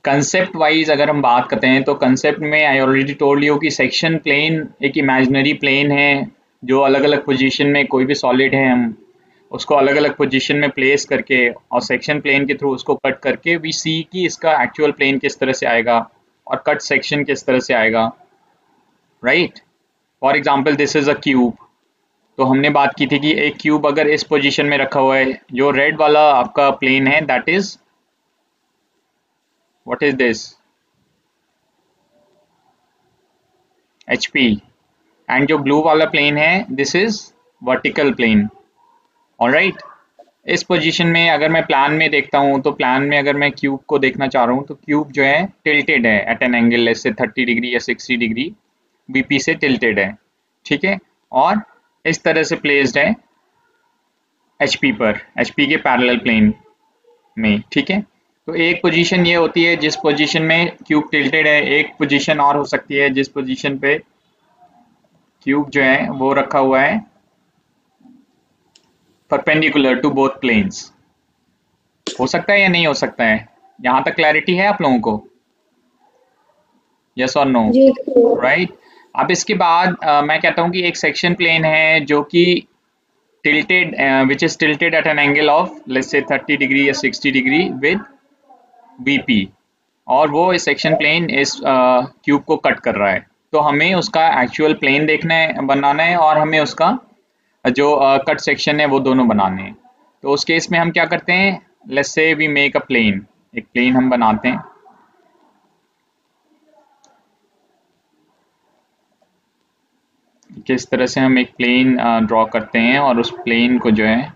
Concept wise अगर हम बात करते हैं तो कंसेप्ट में आई ऑलरेडी टोल्ड यू कि सेक्शन प्लेन एक इमेजिनरी प्लेन है जो अलग अलग पोजीशन में कोई भी सॉलिड है हम उसको अलग अलग पोजीशन में प्लेस करके और सेक्शन प्लेन के थ्रू उसको कट करके वी सी कि इसका एक्चुअल प्लेन किस तरह से आएगा और कट सेक्शन किस तरह से आएगा, right. For example this is a cube, तो हमने बात की थी कि एक क्यूब अगर इस पोजीशन में रखा हुआ है, जो रेड वाला आपका प्लेन है that is what is this HP, and जो ब्लू वाला प्लेन है this is vertical plane, all right. इस पोजीशन में अगर मैं प्लान में देखता हूँ तो प्लान में अगर मैं क्यूब को देखना चाह रहा हूँ तो क्यूब जो है टिल्टेड है एट एन एंगल लेस से 30 डिग्री या 60 डिग्री VP से टिल्टेड है, ठीक है, और इस तरह से प्लेस्ड है HP पर, HP के पैरेलल प्लेन में, ठीक है। तो एक पोजीशन ये होती है जिस पोजीशन में क्यूब टिल्टेड है, एक पोजीशन और हो सकती है जिस पोजीशन पे क्यूब जो है वो रखा हुआ है परपेंडिकुलर टू बोथ प्लेन्स। हो सकता है या नहीं हो सकता है? यहाँ तक क्लैरिटी है आप लोगों को? यस और नो? राइट। अब इसके बाद मैं कहता हूँ कि एक सेक्शन प्लेन है जो कि tilted which is tilted at an angle of let's say 30 degree या 60 डिग्री with VP, और वो इस सेक्शन प्लेन इस क्यूब को कट कर रहा है, तो हमें उसका एक्चुअल प्लेन देखना है, बनाना है, और हमें उसका जो कट सेक्शन है वो दोनों बनाने हैं। तो उस केस में हम क्या करते हैं, let's say we make a plane, एक प्लेन हम बनाते हैं, किस तरह से हम एक प्लेन ड्रॉ करते हैं और उस प्लेन को जो है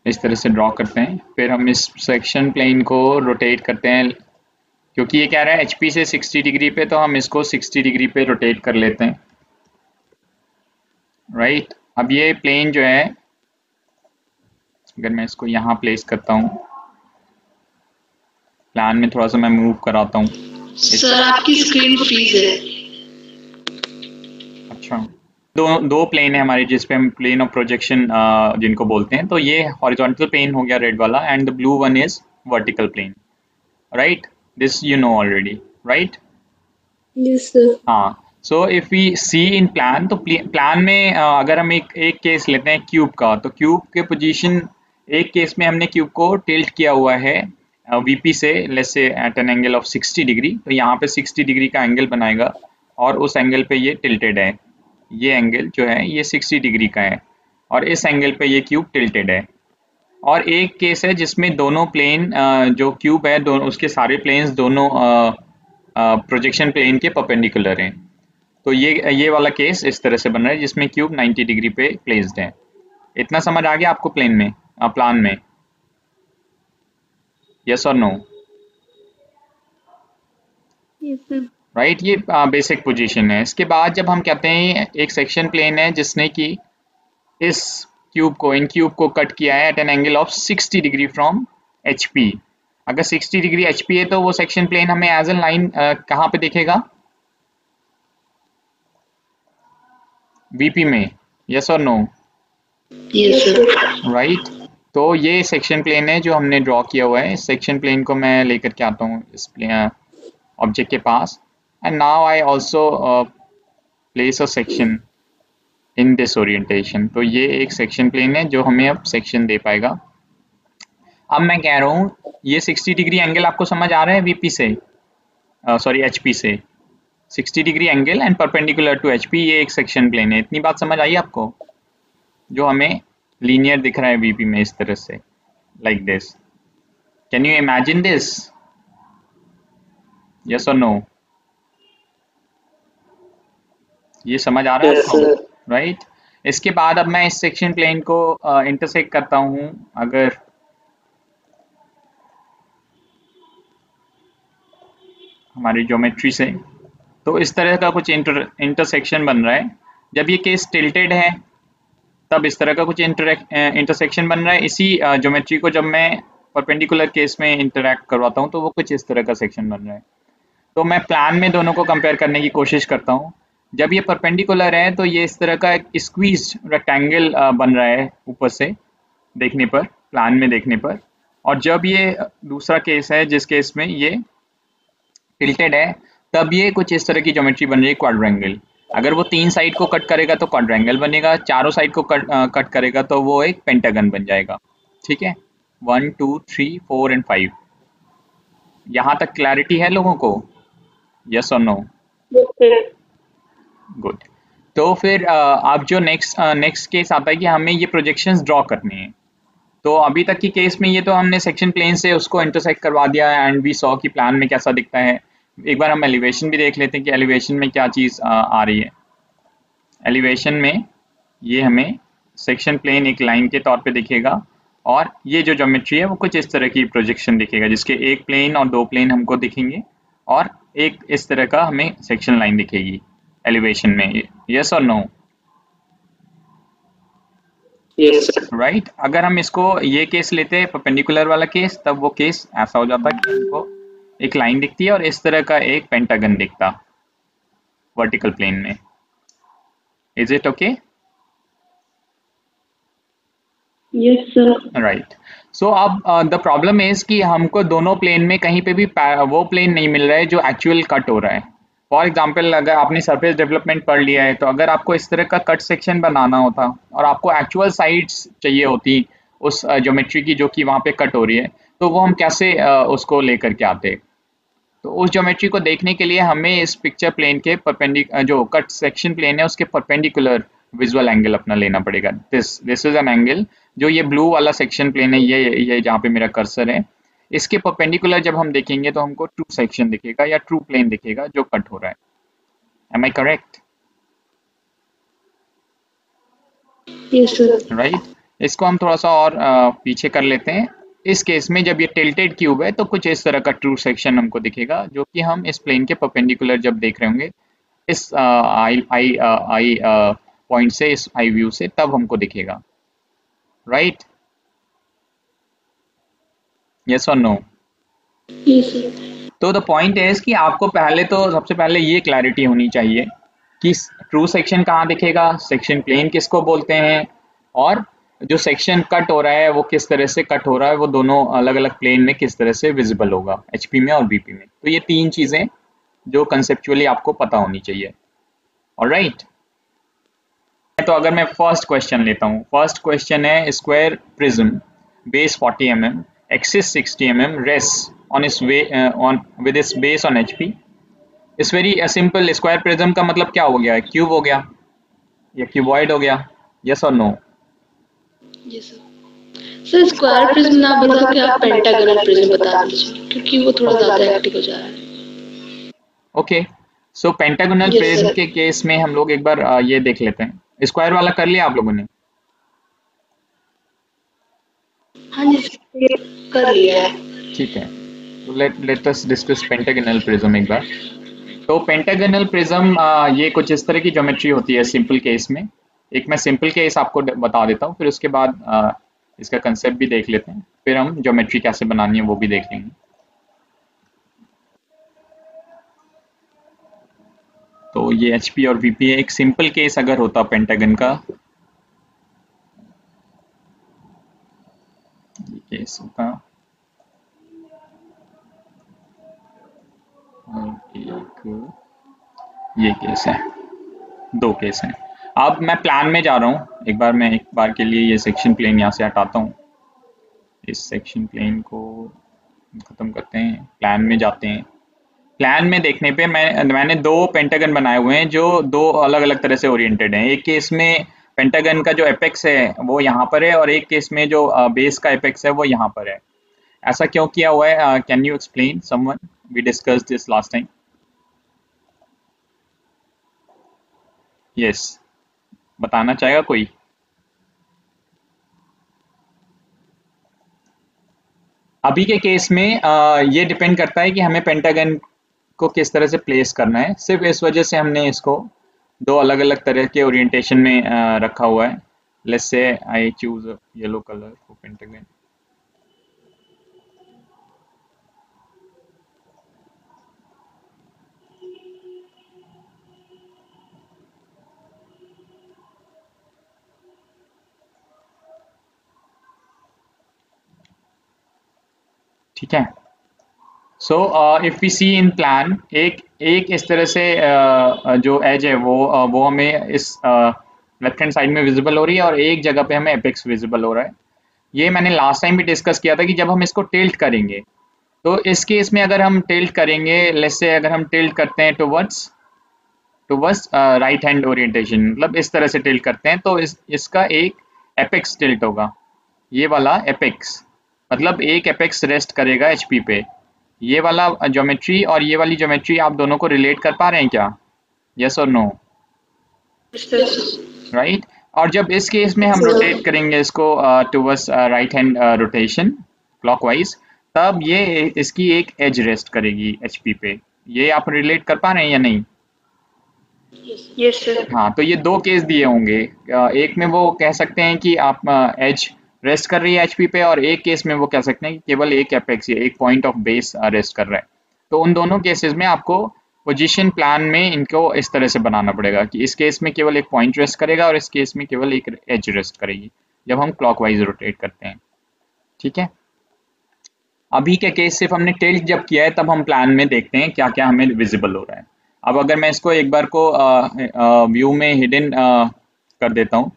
इस तरह से ड्रॉ करते हैं। फिर हम इस सेक्शन प्लेन को रोटेट करते हैं, क्योंकि ये कह रहा है HP से 60 डिग्री पे, तो हम इसको 60 डिग्री पे रोटेट कर लेते हैं, राइट। अब ये प्लेन जो है अगर मैं इसको यहाँ प्लेस करता हूँ, प्लान में थोड़ा सा मैं मूव कराता हूँ सर, आपकी स्क्रीन को प्लीज है। अच्छा, दो प्लेन है हमारे जिसपे हम प्लेन ऑफ प्रोजेक्शन जिनको बोलते हैं, तो ये हॉरिजॉन्टल प्लेन हो गया रेड वाला and the blue one is vertical plane, right. This you know already, right? Yes sir. हाँ, so if we see in plan, तो प्लान में अगर हम एक केस लेते हैं क्यूब का, तो क्यूब के पोजीशन एक केस में हमने क्यूब को टिल्ट किया हुआ है VP से let's say at an angle of 60 degree, तो यहाँ पे 60 डिग्री का एंगल बनाएगा और उस एंगल पे ये टिल्टेड है, ये एंगल जो है ये 60 डिग्री का है और इस एंगल पे ये क्यूब टिल्टेड है। और एक केस है जिसमें दोनों प्लेन जो क्यूब है दोनों उसके सारे प्लेन्स दोनों प्रोजेक्शन प्लेन के परपेंडिकुलर हैं, तो ये वाला केस इस तरह से बन रहा है जिसमें क्यूब 90 डिग्री पे प्लेस्ड है। इतना समझ आ गया आपको प्लेन में, प्लान में? यस और नो? Yes sir. राइट, ये बेसिक पोजीशन है। इसके बाद जब हम कहते हैं एक सेक्शन प्लेन है जिसने कि इस क्यूब को इन क्यूब को कट किया है at an angle of 60 degree from HP, अगर 60 डिग्री HP है तो वो सेक्शन प्लेन हमें एज एन लाइन कहाँ पे दिखेगा? VP में, यस और नो? Yes sir. राइट, तो ये सेक्शन प्लेन है जो हमने ड्रॉ किया हुआ है। इस सेक्शन प्लेन को मैं लेकर के आता हूँ इस ऑब्जेक्ट के पास, and now I also place a section in this orientation. तो ये एक सेक्शन प्लेन है जो हमें अब सेक्शन दे पाएगा। अब मैं कह रहा हूँ ये 60 डिग्री एंगल आपको समझ आ रहा है VP से, सॉरी HP से 60 degree angle and perpendicular to HP, ये एक सेक्शन प्लेन है। इतनी बात समझ आई आपको? जो हमें लीनियर दिख रहा है VP में इस तरह से, like this. Can you imagine this? Yes और नो? ये समझ आ रहा है आपको? राइट। इसके बाद अब मैं इस सेक्शन प्लेन को इंटरसेक्ट करता हूँ अगर हमारी ज्योमेट्री से, तो इस तरह का कुछ इंटरसेक्शन बन रहा है। जब ये केस टिल्टेड है तब इस तरह का कुछ इंटरसेक्शन बन रहा है। इसी ज्योमेट्री को जब मैं परपेंडिकुलर केस में इंटरैक्ट करवाता हूँ तो वो कुछ इस तरह का सेक्शन बन रहा है। तो मैं प्लान में दोनों को कंपेयर करने की कोशिश करता हूँ। जब ये परपेंडिकुलर है तो ये इस तरह का एक स्क्वीज्ड रेक्टेंगल बन रहा है ऊपर से देखने पर, प्लान में देखने पर। और जब ये दूसरा केस है जिस केस में ये टिल्टेड है, तब ये कुछ इस तरह की ज्योमेट्री बन रही है, क्वाड्रेंगल। अगर वो 3 साइड को कट करेगा तो क्वाड्रेंगल बनेगा, चारों साइड को कट करेगा तो वो एक पेंटागन बन जाएगा। ठीक है, 1 2 3 4 एंड 5। यहाँ तक क्लैरिटी है लोगों को? यस और नो? Yes, sir. गुड। तो फिर अब जो नेक्स्ट केस आता है कि हमें ये प्रोजेक्शंस ड्रॉ करनी है। तो अभी तक की केस में ये तो हमने सेक्शन प्लेन से उसको इंटरसेक्ट करवा दिया है एंड वी सॉ कि प्लान में कैसा दिखता है। एक बार हम एलिवेशन भी देख लेते हैं कि एलिवेशन में क्या चीज़ आ रही है। एलिवेशन में ये हमें सेक्शन प्लेन एक लाइन के तौर पे दिखेगा, और ये जो ज्योमेट्री है वो कुछ इस तरह की प्रोजेक्शन दिखेगा, जिसके एक प्लेन और दो प्लेन हमको दिखेंगे, और एक इस तरह का हमें सेक्शन लाइन दिखेगी एलिवेशन में। यस और नो? Yes, sir. राइट। अगर हम इसको ये केस लेते हैं परपेंडिकुलर वाला केस, तब वो केस ऐसा हो जाता कि हमको एक लाइन दिखती है और इस तरह का एक पेंटागन दिखता वर्टिकल प्लेन में। Is it okay? Yes, sir. Right. So अब द प्रॉब्लम इज कि हमको दोनों प्लेन में कहीं पे भी वो प्लेन नहीं मिल रहा है जो एक्चुअल कट हो रहा है। फॉर एग्जाम्पल, अगर आपने सरफेस डेवलपमेंट पढ़ लिया है, तो अगर आपको इस तरह का कट सेक्शन बनाना होता और आपको एक्चुअल साइड्स चाहिए होती उस ज्योमेट्री की जो कि वहाँ पे कट हो रही है, तो वो हम कैसे उसको लेकर के आते? तो उस ज्योमेट्री को देखने के लिए हमें इस पिक्चर प्लेन के जो कट सेक्शन प्लेन है उसके परपेंडिकुलर विजुअल एंगल अपना लेना पड़ेगा। This is an angle. जो ये ब्लू वाला सेक्शन प्लेन है, ये जहाँ पे मेरा कर्सर है, इसके परपेंडिकुलर जब हम देखेंगे तो हमको ट्रू सेक्शन दिखेगा या ट्रू प्लेन दिखेगा जो कट हो रहा है। Am I correct? Yes, sir. Right. इसको हम थोड़ा सा और पीछे कर लेते हैं। इस केस में जब ये टिल्टेड क्यूब है तो कुछ इस तरह का ट्रू सेक्शन हमको दिखेगा, जो कि हम इस प्लेन के परपेंडिकुलर जब देख रहे होंगे इस आई आई आई पॉइंट से, इस आई व्यू से, तब हमको दिखेगा। राइट? यस और नो? Yes, sir. तो द पॉइंट इज कि आपको पहले तो सबसे पहले ये क्लैरिटी होनी चाहिए कि ट्रू सेक्शन कहाँ दिखेगा, सेक्शन प्लेन किसको बोलते हैं, और जो सेक्शन कट हो रहा है वो किस तरह से कट हो रहा है, वो दोनों अलग अलग प्लेन में किस तरह से विजिबल होगा, एचपी में और बीपी में। तो ये तीन चीजें जो कंसेप्चुअली आपको पता होनी चाहिए। ऑलराइट। तो अगर मैं फर्स्ट क्वेश्चन लेता हूँ, फर्स्ट क्वेश्चन है square prism, base 40 mm, axis 60 mm, rest on इस वे ऑन विद इस बेस ऑन एचपी। इस वेरी सिंपल। स्क्वायर प्रिज्म का मतलब क्या हो गया? क्यूब हो गया या क्यूबॉइड हो गया? यस और no? Yes, sir. Sir square prism ना बता के आप पेंटागनल प्रिज्म बता दीजिए, क्योंकि वो थोड़ा ज्यादा एक्टिव हो जा रहा है। ओके। सो पेंटागोनल यस प्रिज्म सर। के केस में हम लोग एक बार ये देख लेते हैं। स्क्वायर वाला कर लिया आप लोगों ने? हाँ जी सर, कर लिया है। ठीक है। तो let us discuss pentagonal prism एक बार। तो पेंटागोनल प्रिज्म ये कुछ इस तरह की ज्योमेट्री होती है सिंपल केस में। एक मैं सिंपल केस आपको बता देता हूँ, फिर उसके बाद इसका कंसेप्ट भी देख लेते हैं, फिर हम ज्योमेट्री कैसे बनानी है वो भी देख लेंगे। तो ये एचपी और वीपी है। एक सिंपल केस अगर होता पेंटागन का, ये केस होता, और एक ये केस है। दो केस हैं। अब मैं प्लान में जा रहा हूँ, एक बार मैं एक बार के लिए ये सेक्शन प्लेन यहाँ से हटाता हूँ। इस सेक्शन प्लेन को खत्म करते हैं, प्लान में जाते हैं। प्लान में देखने पे मैंने दो पेंटागन बनाए हुए हैं जो दो अलग अलग तरह से ओरिएंटेड हैं। एक केस में पेंटागन का जो एपेक्स है वो यहाँ पर है, और एक केस में जो बेस का एपेक्स है वो यहाँ पर है। ऐसा क्यों किया हुआ है? Can you explain someone? We discussed this last time. Yes, बताना चाहेगा कोई? अभी के केस में ये डिपेंड करता है कि हमें पेंटागन को किस तरह से प्लेस करना है। सिर्फ इस वजह से हमने इसको दो अलग अलग तरह के ओरिएंटेशन में रखा हुआ है। Let's say I choose yellow colour for pentagon. ठीक है। So if we see in plan, एक इस तरह से जो एज है वो हमें इस लेफ्ट हैंड साइड में विजिबल हो रही है, और एक जगह पे हमें एपेक्स विजिबल हो रहा है। ये मैंने लास्ट टाइम भी डिस्कस किया था कि जब हम इसको टिल्ट करेंगे, तो इस केस में अगर हम टिल्ट करेंगे, लेट्स से अगर हम टिल्ट करते हैं टुवर्ड्स राइट हैंड ओरिएंटेशन, मतलब इस तरह से टिल्ट करते हैं, तो इसका एक एपेक्स टिल्ट होगा, ये वाला एपेक्स, मतलब एक एपेक्स रेस्ट करेगा एचपी पे। ये वाला ज्योमेट्री और ये वाली ज्योमेट्री आप दोनों को रिलेट कर पा रहे हैं क्या? यस और नो? राइट। और जब इस केस में हम रोटेट करेंगे इसको towards right hand rotation clockwise, तब ये इसकी एक एज रेस्ट करेगी एचपी पे। ये आप रिलेट कर पा रहे हैं या नहीं? Yes sir. हाँ, तो ये दो केस दिए होंगे। एक में वो कह सकते हैं कि आप एज रेस्ट कर रही है एचपी पे, और एक केस में वो कह सकते हैं कि केवल एक एपेक्स या एक पॉइंट ऑफ बेस रेस्ट कर रहा है। तो उन दोनों केसेस में आपको पोजीशन प्लान में इनको इस तरह से बनाना पड़ेगा कि इस केस में केवल एक पॉइंट रेस्ट करेगा और इस केस में केवल एक एज रेस्ट करेगी, जब हम क्लॉकवाइज रोटेट करते हैं। ठीक है। अभी के केस सिर्फ हमने टिल्ट जब किया है, तब हम प्लान में देखते हैं क्या क्या हमें विजिबल हो रहा है। अब अगर मैं इसको एक बार को व्यू में हिडन कर देता हूँ,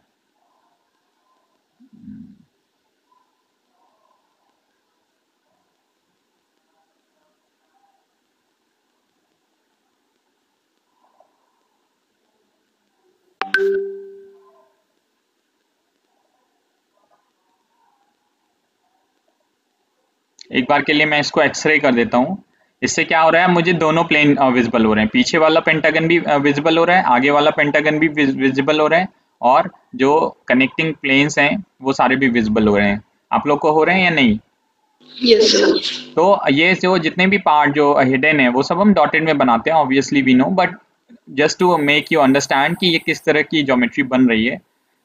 एक बार के लिए मैं इसको एक्सरे कर देता हूँ। इससे क्या हो रहा है, मुझे दोनों प्लेन विजिबल हो रहे हैं, पीछे वाला पेंटागन भी विजिबल हो रहा है, आगे वाला पेंटागन भी विजिबल हो रहा है, और जो कनेक्टिंग प्लेन्स हैं वो सारे भी विजिबल हो रहे हैं। आप लोग को हो रहे हैं या नहीं? Yes sir. तो ये जो जितने भी पार्ट जो हिडन है वो सब हम डॉटेड में बनाते हैं, obviously we know, but just to make you understand कि ये किस तरह की ज्योमेट्री बन रही है।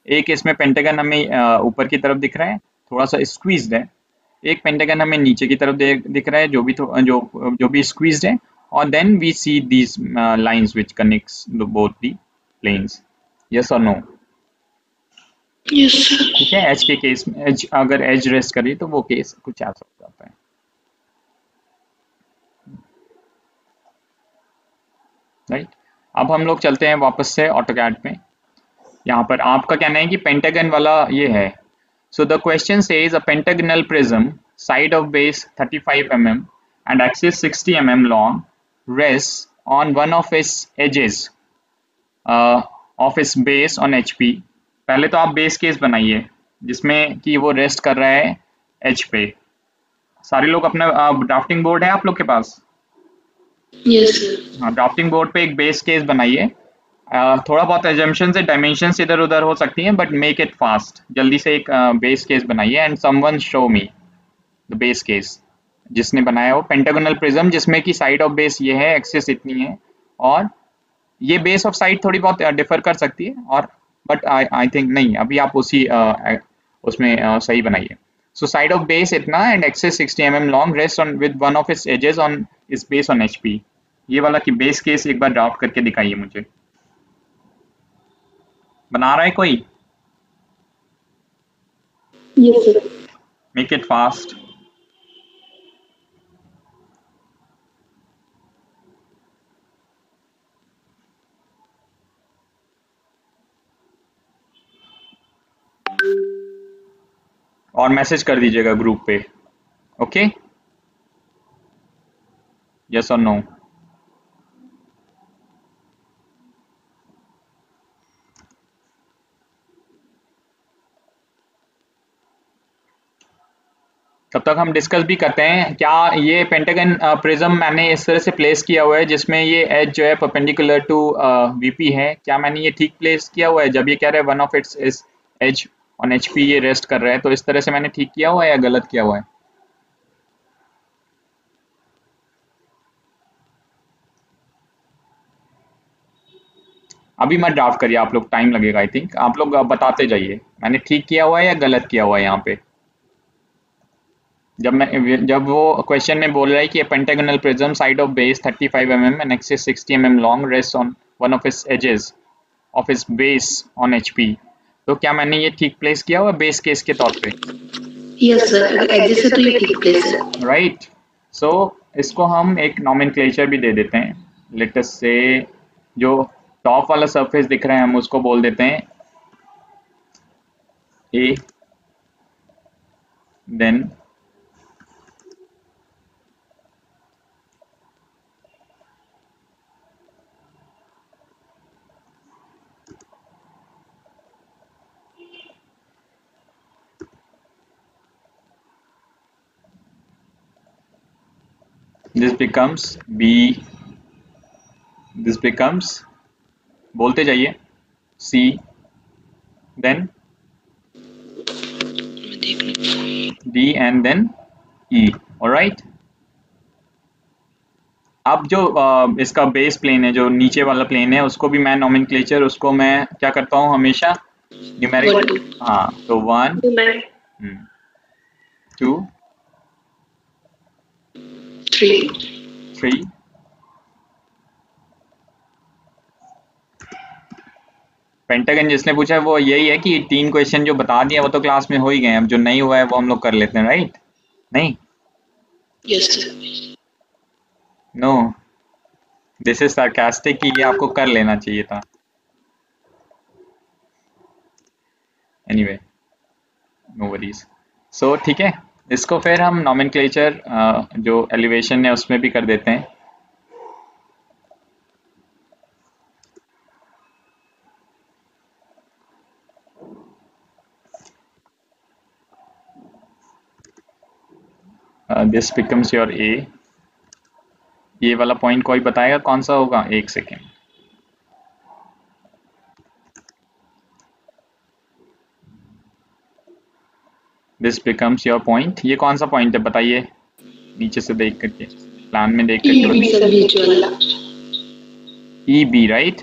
एक इसमें पेंटागन हमें ऊपर की तरफ दिख रहा है, थोड़ा सा स्क्वीज्ड है। एक पेंटागन हमें नीचे की तरफ दिख रहा है, जो भी स्क्वीज्ड है। और then we see these lines which connects both the planes. Yes और नो? Yes sir. ठीक है। एज के केस में अगर एज रेस्ट करिए तो वो केस कुछ ऐसा हो जाता है। राइट। अब हम लोग चलते हैं वापस से ऑटोकैड में। यहाँ पर आपका कहना है कि पेंटागन वाला ये है। So the question says a pentagonal prism, side of base 35 mm and axis 60 mm long, rests on one of its edges of its base on HP। पहले तो आप बेस केस बनाइए जिसमें कि वो रेस्ट कर रहा है एच पे। सारे लोग अपना ड्राफ्टिंग बोर्ड है आप लोग के पास? Yes sir. हाँ, ड्राफ्टिंग बोर्ड पे एक बेस केस बनाइए। थोड़ा बहुत एजम्पशन से डायमेंशंस इधर उधर हो सकती हैं, बट मेक इट फास्ट। जल्दी से एक बेस केस बनाइए and someone show me the base case जिसने बनाया हो पेंटागोनल प्रिज्म, जिसमें कि साइड ऑफ बेस ये है, एक्सिस इतनी है, और ये बेस ऑफ साइड थोड़ी बहुत डिफर कर सकती है, और बट आई थिंक नहीं, अभी आप उसमें सही बनाइए। सो साइड ऑफ बेस इतना and axis 60 mm long, rest on with one of its edges on इस बेस ऑन एचपी। ये वाला कि बेस केस एक बार ड्राफ्ट करके दिखाइए मुझे। बना रहा है कोई? Yes sir. Make it fast. और मैसेज कर दीजिएगा ग्रुप पे। ओके, यस और नो? तब तक हम डिस्कस भी करते हैं, क्या ये पेंटागन प्रिज्म मैंने इस तरह से प्लेस किया हुआ है जिसमें ये एज जो है परपेंडिकुलर टू वीपी है, क्या मैंने ये ठीक प्लेस किया हुआ है? जब ये कह रहा है one of its is edge on HP ये रेस्ट कर रहा है, तो इस तरह से मैंने ठीक किया हुआ है या गलत किया हुआ है? अभी मत ड्राफ्ट करिए आप लोग, टाइम लगेगा। आई थिंक आप लोग बताते जाइए मैंने ठीक किया हुआ है या गलत किया हुआ है। यहाँ पे जब वो क्वेश्चन में बोल रहा है कि pentagonal prism, side of base 35 mm and axis 60 mm long, rests on one of its edges of its base on HP, तो क्या मैंने ये ठीक प्लेस किया हुआ बेस केस के तौर पे? यस सर, अगर एजेस है तो ये ठीक प्लेस है। राइट। सो इसको हम एक नॉमेनक्लेचर भी दे देते हैं। लेट अस से जो टॉप वाला सरफेस दिख रहा है हम उसको बोल देते हैं ए, then this becomes B, this becomes, बोलते जाइए, C, then D and then E, alright। अब जो इसका बेस प्लेन है, जो नीचे वाला प्लेन है, उसको भी मैं नॉमेनक्लेचर उसको मैं क्या करता हूँ हमेशा न्यूमेरिक, हाँ तो 1 2 3 पेंटागन जिसने पूछा है वो यही है कि 3 क्वेश्चन जो बता दिए वो तो क्लास में हो ही गए, अब जो नहीं हुआ है वो हम लोग कर लेते हैं, राइट? नहीं, yes sir. No, this is sarcastic कि ये आपको कर लेना चाहिए था। Anyway, no worries. सो ठीक है, इसको फिर हम नॉमेनक्लेचर जो एलिवेशन है उसमें भी कर देते हैं। दिस बिकम्स योर ए। ये वाला पॉइंट कोई बताएगा कौन सा होगा? एक second. This becomes your point. ये कौन सा पॉइंट है बताइए, नीचे से देख करके, प्लान में देख करके। E B, right?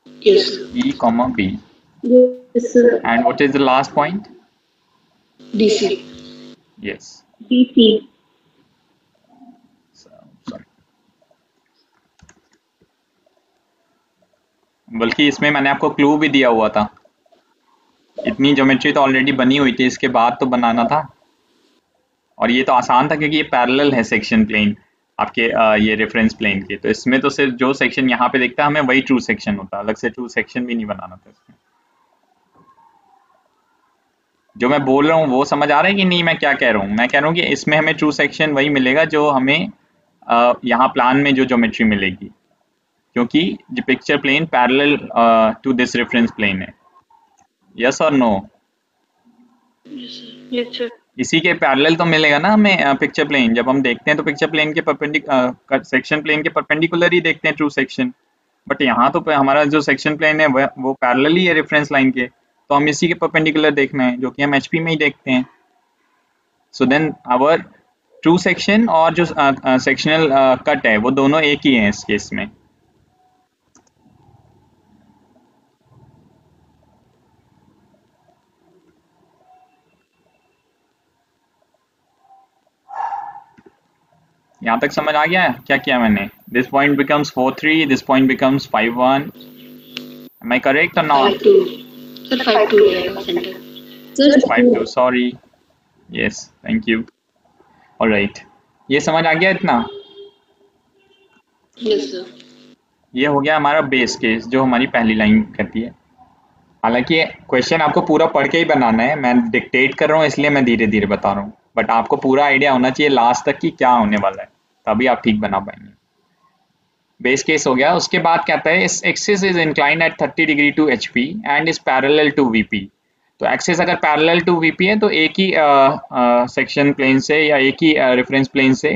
E comma B. Yes sir. And what is the last point? DC. Yes. DC. Sorry. बल्कि इसमें मैंने आपको क्लू भी दिया हुआ था, इतनी ज्योमेट्री तो ऑलरेडी बनी हुई थी, इसके बाद तो बनाना था। और ये तो आसान था क्योंकि ये पैरेलल है सेक्शन प्लेन आपके ये रेफरेंस प्लेन के, तो इसमें तो सिर्फ जो सेक्शन यहाँ पे दिखता है हमें वही ट्रू सेक्शन होता, अलग से ट्रू सेक्शन भी नहीं बनाना था इसमें। जो मैं बोल रहा हूँ वो समझ आ रहा है कि नहीं? मैं क्या कह रहा हूँ? मैं कह रहा हूँ कि इसमें हमें ट्रू सेक्शन वही मिलेगा जो हमें यहाँ प्लान में जो ज्योमेट्री मिलेगी, क्योंकि जो picture plane parallel to this reference plane है। यस और नो? Yes sir. इसी के पैरेलल तो मिलेगा ना हमें पिक्चर प्लेन। जब हम देखते हैं तो पिक्चर प्लेन के परपेंडिकुलर सेक्शन प्लेन के परपेंडिकुलर ही देखते हैं ट्रू सेक्शन, बट यहाँ तो हमारा जो सेक्शन प्लेन है वो पैरेलल ही है रेफरेंस लाइन के, तो हम इसी के परपेंडिकुलर देखना है, जो कि हम एचपी में ही देखते हैं। So then our true section और जो सेक्शनल कट है वो दोनों एक ही हैं इस केस में। यहाँ तक समझ आ गया है क्या किया मैंने? This point becomes 4-3, this point becomes 5-1। Am I correct और not? 5-2, sorry. Yes, thank you. Alright, ये समझ आ गया इतना? Yes sir. ये हो गया हमारा बेस केस जो हमारी पहली लाइन कहती है। हालांकि क्वेश्चन आपको पूरा पढ़ के ही बनाना है, मैं डिक्टेट कर रहा हूँ इसलिए मैं धीरे धीरे बता रहा हूँ, बट आपको पूरा आइडिया होना चाहिए लास्ट तक कि क्या होने वाला है, तभी आप ठीक बना पाएंगे। बेस केस हो गया। उसके बाद कहता है इस axis is inclined at 30 degree to HP and is parallel to VP. तो एक्सिस अगर पैरेलल टू वीपी है तो एक ही सेक्शन प्लेन से या एक ही रेफरेंस प्लेन से,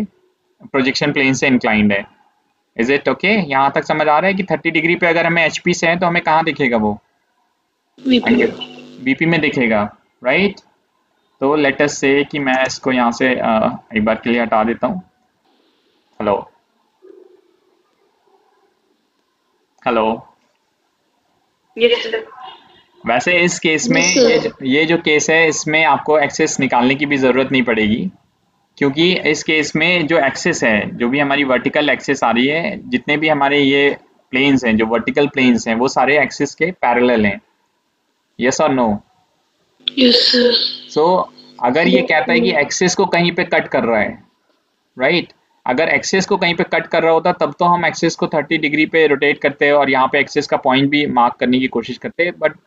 प्रोजेक्शन प्लेन से इंक्लाइंड है। Is it okay? यहाँ तक समझ आ रहा है कि 30 डिग्री पे अगर हमें एचपी से है तो हमें कहाँ दिखेगा वो? वीपी में दिखेगा, राइट? तो लेट अस से कि मैं इसको यहाँ से एक बार के लिए हटा देता हूँ। Hello hello. वैसे इस केस में ये जो केस है इसमें आपको एक्सेस निकालने की भी ज़रूरत नहीं पड़ेगी, क्योंकि इस केस में जो एक्सेस है, जो भी हमारी वर्टिकल एक्सेस आ रही है, जितने भी हमारे ये प्लेन्स हैं जो वर्टिकल प्लेन्स हैं वो सारे एक्सेस के पैरेलल हैं। यस और नो? Yes sir. सो अगर ये कहता है कि एक्सेस को कहीं पे कट कर रहा है, राइट, अगर एक्सेस को कहीं पे कट कर रहा होता तब तो हम एक्सेस को 30 डिग्री पे रोटेट करते हैं और यहाँ पे एक्सेस का पॉइंट भी मार्क करने की कोशिश करते हैं, बट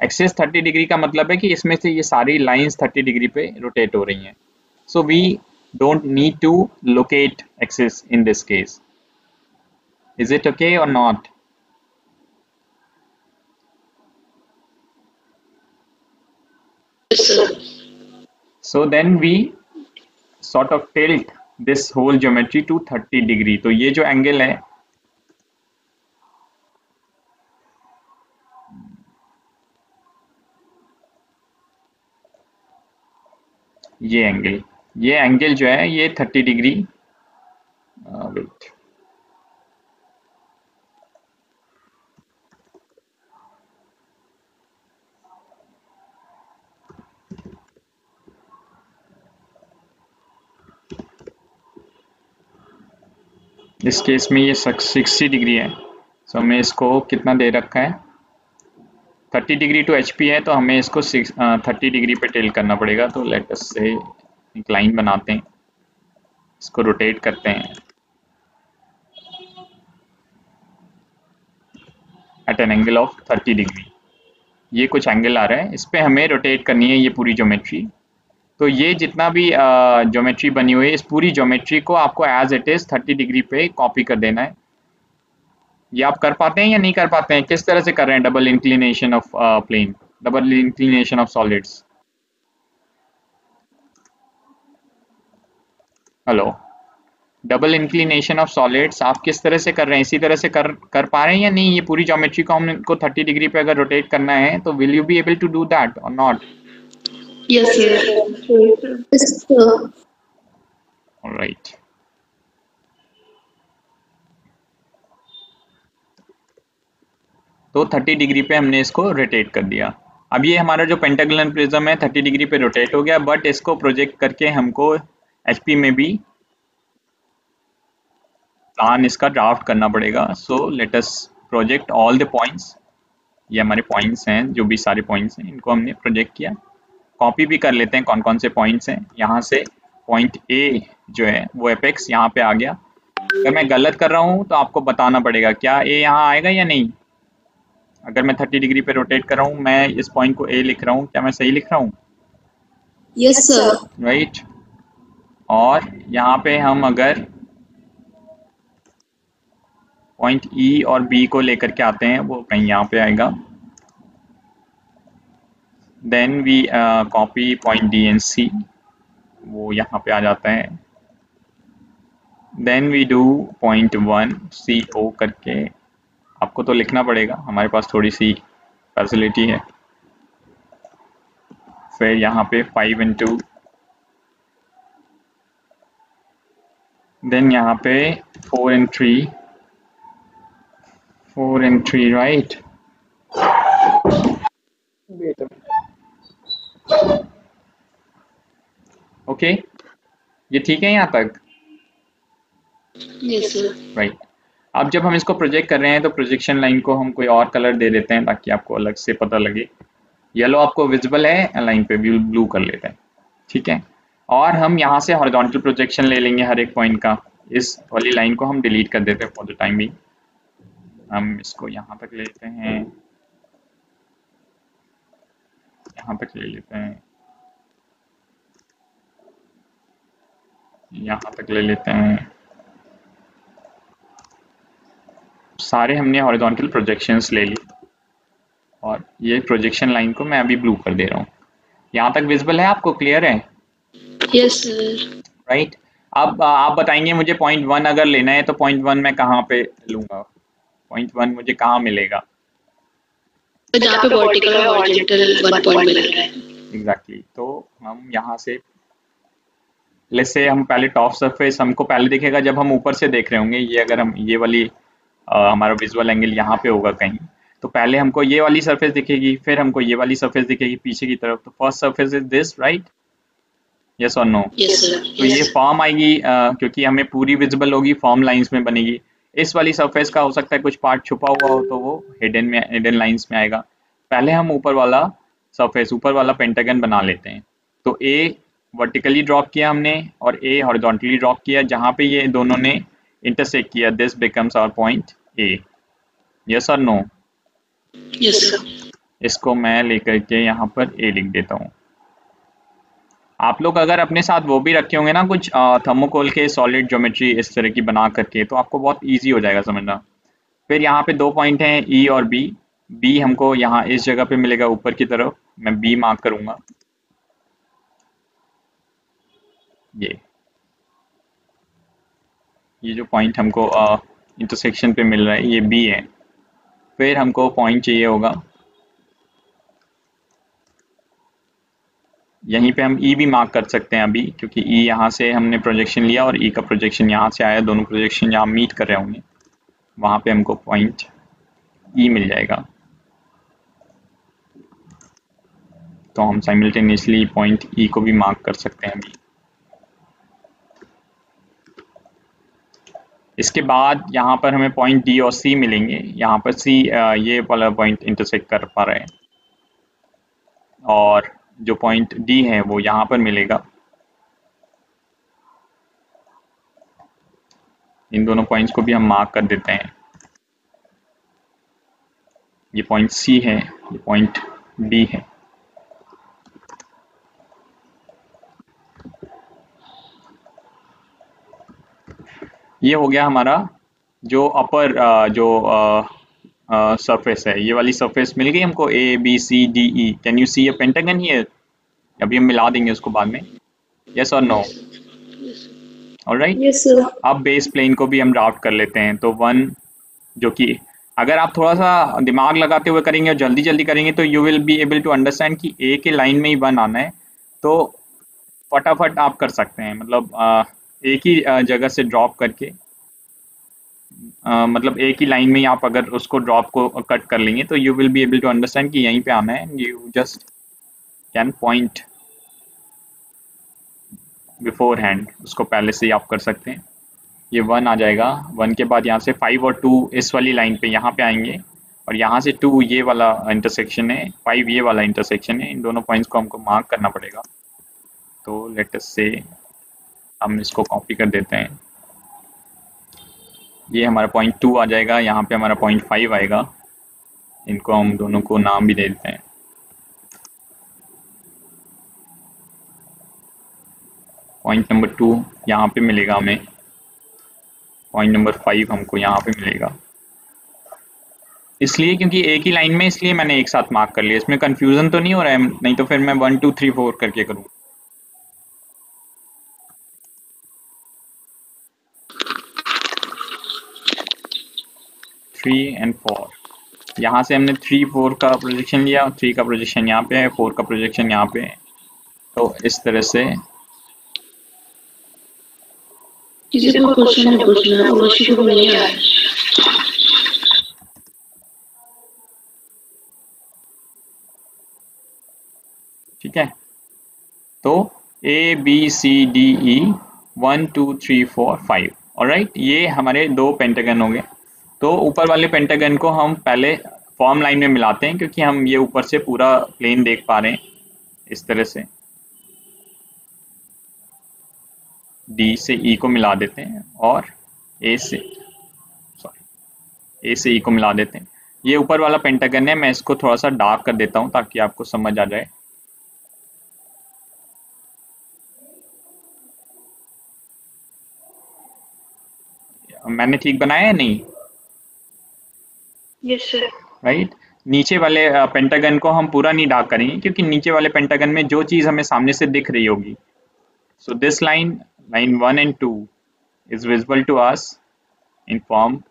एक्सेस 30 डिग्री का मतलब है कि इसमें से ये सारी लाइंस 30 डिग्री पे रोटेट हो रही हैं, so we don't need to locate axes in this case. Is it okay or not? Yes, sir. So then we sort of tilt this whole geometry to 30 degree. तो ये जो angle है, ये angle जो है ये 30 डिग्री, वेट, इस case में ये 60 डिग्री है, सो हमें इसको कितना दे रखा है, 30 डिग्री टू HP है, तो हमें इसको 30 डिग्री पे टिल्ट करना पड़ेगा. तो लेट अस से एक लाइन बनाते हैं, इसको रोटेट करते हैं at an angle of 30 degree. ये कुछ एंगल आ रहा है, इस पे हमें रोटेट करनी है ये पूरी ज्योमेट्री. तो ये जितना भी ज्योमेट्री बनी हुई है, इस पूरी ज्योमेट्री को आपको एज इट इज 30 डिग्री पे कॉपी कर देना है. ये आप कर पाते हैं या नहीं कर पाते हैं? किस तरह से कर रहे हैं double inclination of plane, double inclination of solids? Hello, double inclination of solids आप किस तरह से कर रहे हैं? इसी तरह से कर पा रहे हैं या नहीं? ये पूरी ज्योमेट्री को हमको 30 डिग्री पे अगर रोटेट करना है तो will you be able to do that और not? Yes, sir. Yes, sir. Alright. तो 30 डिग्री पे हमने इसको रोटेट कर दिया. अब ये हमारा जो पेंटागोनल प्रिज्म है 30 डिग्री पे रोटेट हो गया, बट इसको प्रोजेक्ट करके हमको HP में भी प्लान इसका ड्राफ्ट करना पड़ेगा. So let us project all the points. ये हमारे पॉइंट्स हैं, जो भी सारे पॉइंट्स हैं इनको हमने प्रोजेक्ट किया. कॉपी भी कर लेते हैं कौन कौन से पॉइंट्स हैं. यहाँ से पॉइंट A जो है वो एपेक्स यहाँ पे आ गया. अगर मैं गलत कर रहा हूँ तो आपको बताना पड़ेगा, क्या A यहाँ आएगा या नहीं? अगर मैं 30 डिग्री पे रोटेट कर रहा हूँ, मैं इस पॉइंट को A लिख रहा हूँ, क्या मैं सही लिख रहा हूँ? Yes, sir. राइट. और यहाँ पे हम अगर पॉइंट E और B को लेकर के आते हैं, वो कहीं यहाँ पे आएगा. Then we copy point D and C, वो यहाँ पे आ जाता है. Then we do point 1 CO करके, आपको तो लिखना पड़ेगा, हमारे पास थोड़ी सी फैसिलिटी है. फिर यहाँ पे 5 and 2, देन यहाँ पे 4 and 3, 4 and 3, राइट. ओके, ये ठीक है यहाँ तक? Yes, sir. राइट. अब जब हम इसको प्रोजेक्ट कर रहे हैं तो प्रोजेक्शन लाइन को हम कोई और कलर दे देते हैं ताकि आपको अलग से पता लगे. येलो आपको विजिबल है लाइन पे, ब्लू कर लेते हैं, ठीक है. और हम यहाँ से हॉरिजॉन्टल प्रोजेक्शन ले लेंगे हर एक पॉइंट का. इस वाली लाइन को हम डिलीट कर देते हैं फॉर द टाइम भी. हम इसको यहाँ तक ले लेते हैं, यहाँ तक ले लेते हैं, यहाँ तक ले लेते हैं. सारे हमने हॉरिजॉन्टल प्रोजेक्शंस ले ली और ये प्रोजेक्शन लाइन को मैं अभी ब्लू कर दे रहा हूँ. यहाँ तक विजिबल है आपको? क्लियर है? Yes, sir. राइट. अब आप बताएंगे मुझे पॉइंट 1 अगर लेना है तो पॉइंट 1 मैं कहाँ पे लूँगा? पॉइंट 1 मुझे कहाँ मिलेगा? जहाँ पे वर्टिकल और हॉरिजॉन्टल 1 पॉइंट मिल रहा है. एग्जैक्टली. तो हम यहाँ से लेट्स से हम पहले टॉप सरफेस हमको पहले दिखेगा जब हम ऊपर से देख रहे होंगे. ये अगर हम ये वाली हमारा विजुअल एंगल यहाँ पे होगा कहीं, तो पहले हमको ये वाली सरफेस दिखेगी, फिर हमको ये वाली सरफेस दिखेगी पीछे की तरफ. तो first surface is this, right? Yes और नो? Yes, sir. तो ये फॉर्म आएगी क्योंकि हमें पूरी विजिबल होगी, फॉर्म लाइंस में बनेगी. इस वाली सरफेस का हो सकता है कुछ पार्ट छुपा हुआ हो तो वो हिडन लाइंस में आएगा. पहले हम ऊपर वाला सरफेस, ऊपर वाला पेंटागन बना लेते हैं. तो ए वर्टिकली ड्रॉप किया हमने और ए हॉरिजॉन्टली ड्रॉप किया, जहाँ पे ये दोनों ने इंटरसेक्ट किया, this becomes our point A. Yes और नो? Yes sir. इसको मैं लेकर के यहाँ पर ए लिख देता हूँ। आप लोग अगर अपने साथ वो भी रखे होंगे ना कुछ थर्मोकोल के सॉलिड ज्योमेट्री इस तरह की बना करके, तो आपको बहुत इजी हो जाएगा समझना। फिर यहाँ पे 2 पॉइंट हैं ई और बी। बी हमको यहाँ इस जगह पे मिलेगा ऊपर की तरफ, मैं बी मार्क करूंगा। ये जो पॉइंट हमको इंटरसेक्शन पे मिल रहा है ये बी है। फिर हमको पॉइंट चाहिए होगा, यहीं पे हम ई भी मार्क कर सकते हैं अभी, क्योंकि ई यहाँ से हमने प्रोजेक्शन लिया और ई का प्रोजेक्शन यहाँ से आया, दोनों प्रोजेक्शन यहाँ मीट कर रहे होंगे, वहाँ पे हमको पॉइंट ई मिल जाएगा। तो हम साइमल्टेनियसली पॉइंट ई को भी मार्क कर सकते हैं अभी। इसके बाद यहाँ पर हमें पॉइंट डी और सी मिलेंगे। यहाँ पर सी ये वाला पॉइंट इंटरसेक्ट कर पा रहे हैं और जो पॉइंट डी है वो यहाँ पर मिलेगा। इन दोनों पॉइंट्स को भी हम मार्क कर देते हैं। ये पॉइंट सी है, ये पॉइंट डी है। ये हो गया हमारा जो अपर जो सरफेस है, ये वाली सरफेस मिल गई हमको, A B C D E. Can you see a pentagon here? अभी हम मिला देंगे उसको बाद में। यस और नो? ऑलराइट। Yes sir. अब बेस प्लेन को भी हम ड्राफ्ट कर लेते हैं। तो 1, जो कि अगर आप थोड़ा सा दिमाग लगाते हुए करेंगे और जल्दी जल्दी करेंगे तो you will be able to understand कि ए के लाइन में ही 1 आना है, तो फटाफट आप कर सकते हैं। मतलब एक ही जगह से ड्रॉप करके, मतलब एक ही लाइन में ही आप अगर उसको ड्रॉप को कट कर लेंगे तो you will be able to understand कि यहीं पे आना है। You just can point beforehand, उसको पहले से ही आप कर सकते हैं। ये 1 आ जाएगा। 1 के बाद यहाँ से 5 और 2 इस वाली लाइन पे यहाँ पे आएंगे और यहाँ से 2 ये वाला इंटरसेक्शन है, 5 ये वाला इंटरसेक्शन है। इन दोनों पॉइंट्स को हमको मार्क करना पड़ेगा। तो लेट अस से हम इसको कॉपी कर देते हैं। ये हमारा पॉइंट 2 आ जाएगा, यहाँ पे हमारा पॉइंट 5 आएगा। इनको हम दोनों को नाम भी दे देते हैं। पॉइंट नंबर 2 यहाँ पे मिलेगा हमें, पॉइंट नंबर 5 हमको यहाँ पे मिलेगा। इसलिए क्योंकि एक ही लाइन में, इसलिए मैंने एक साथ मार्क कर लिया। इसमें कंफ्यूजन तो नहीं हो रहा है? नहीं तो फिर मैं 1 2 3 4 करके करूँ। 3 and 4, यहाँ से हमने 3 4 का प्रोजेक्शन लिया, 3 का प्रोजेक्शन यहाँ पे है, 4 का प्रोजेक्शन यहाँ पे है। तो इस तरह से किसी को क्वेश्चन नहीं पूछना, उर्वशी को नहीं आया। ठीक है। तो A B C D E 1 2 3 4 5, alright. ये हमारे 2 पेंटागन हो गए। तो ऊपर वाले पेंटागन को हम पहले फॉर्म लाइन में मिलाते हैं, क्योंकि हम ये ऊपर से पूरा प्लेन देख पा रहे हैं। इस तरह से डी से ई को मिला देते हैं और ए से ई को मिला देते हैं। ये ऊपर वाला पेंटागन है, मैं इसको थोड़ा सा डार्क कर देता हूँ ताकि आपको समझ आ जाए। मैंने ठीक बनाया है नहीं? Yes sir. राइट। नीचे वाले पेंटागन को हम पूरा नहीं डार्क करेंगे, क्योंकि नीचे वाले पेंटागन में जो चीज़ हमें सामने से दिख रही होगी, so this line 1 and 2 is visible to us in form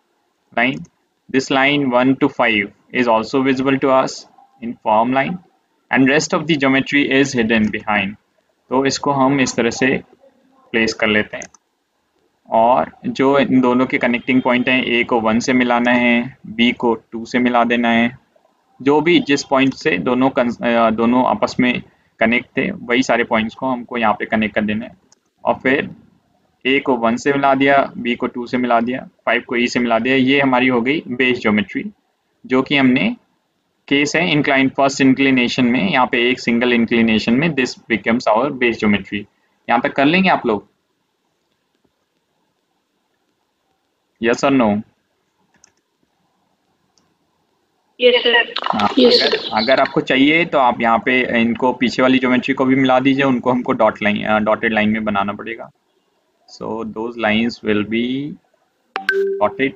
line. This line 1 to 5 is also visible to us in form line, and rest of the geometry is hidden behind. तो इसको हम इस तरह से प्लेस कर लेते हैं। और जो इन दोनों के कनेक्टिंग पॉइंट हैं, ए को 1 से मिलाना है, बी को 2 से मिला देना है। जो भी जिस पॉइंट से दोनों आपस में कनेक्ट थे, वही सारे पॉइंट्स को हमको यहाँ पे कनेक्ट कर देना है। और फिर ए को 1 से मिला दिया, बी को 2 से मिला दिया, 5 को ई से मिला दिया। ये हमारी हो गई बेस ज्योमेट्री, जो कि हमने केस है इंक्लाइन फर्स्ट इंक्लिनेशन में, यहाँ पे एक सिंगल इंक्लिनेशन में this becomes our base geometry. यहाँ तक कर लेंगे आप लोग? यस और नो? Yes sir. हाँ, यस अगर आपको चाहिए तो आप यहाँ पे इनको पीछे वाली ज्योमेट्री को भी मिला दीजिए, उनको हमको डॉटेड लाइन में बनाना पड़ेगा। So those lines will be dotted,